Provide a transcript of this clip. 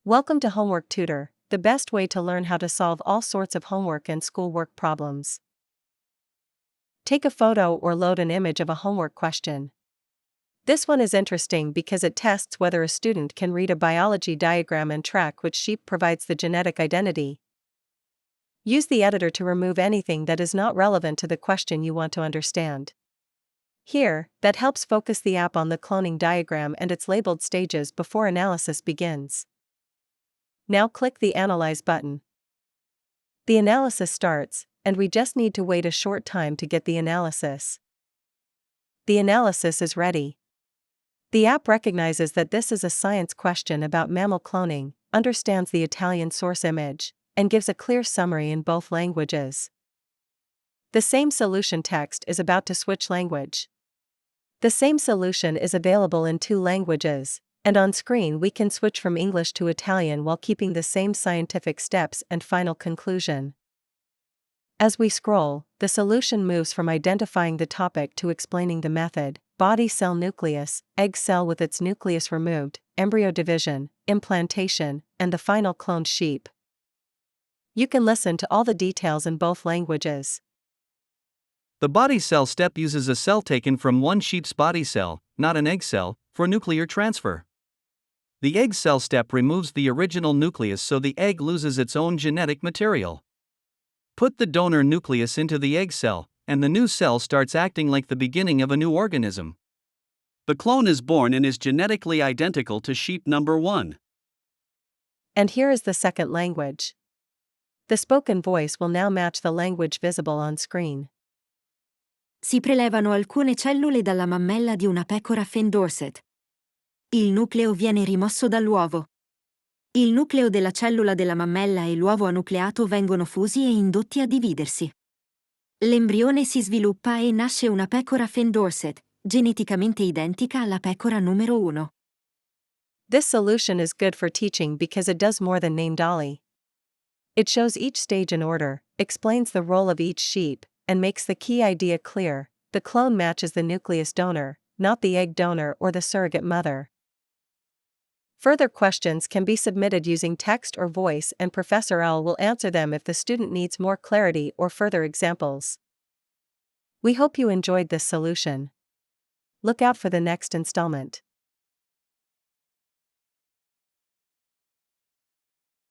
Welcome to Homework Tutor, the best way to learn how to solve all sorts of homework and schoolwork problems. Take a photo or load an image of a homework question. This one is interesting because it tests whether a student can read a biology diagram and track which sheep provides the genetic identity. Use the editor to remove anything that is not relevant to the question you want to understand. Here, that helps focus the app on the cloning diagram and its labeled stages before analysis begins. Now click the Analyze button. The analysis starts, and we just need to wait a short time to get the analysis. The analysis is ready. The app recognizes that this is a science question about mammal cloning, understands the Italian source image, and gives a clear summary in both languages. The same solution text is about to switch language. The same solution is available in 2 languages, and on screen we can switch from English to Italian while keeping the same scientific steps and final conclusion. As we scroll, the solution moves from identifying the topic to explaining the method: body cell nucleus, egg cell with its nucleus removed, embryo division, implantation, and the final cloned sheep. You can listen to all the details in both languages. The body cell step uses a cell taken from one sheep's body cell, not an egg cell, for nuclear transfer. The egg cell step removes the original nucleus so the egg loses its own genetic material. Put the donor nucleus into the egg cell, and the new cell starts acting like the beginning of a new organism. The clone is born and is genetically identical to sheep number 1. And here is the second language. The spoken voice will now match the language visible on screen. Si prelevano alcune cellule dalla mammella di una pecora Fen Dorset. Il nucleo viene rimosso dall'uovo. Il nucleo della cellula della mammella e l'uovo anucleato vengono fusi e indotti a dividersi. L'embrione si sviluppa e nasce una pecora Fen Dorset, geneticamente identica alla pecora numero 1. This solution is good for teaching because it does more than name Dolly. It shows each stage in order, explains the role of each sheep, and makes the key idea clear: the clone matches the nucleus donor, not the egg donor or the surrogate mother. Further questions can be submitted using text or voice, and Professor L will answer them if the student needs more clarity or further examples. We hope you enjoyed this solution. Look out for the next installment.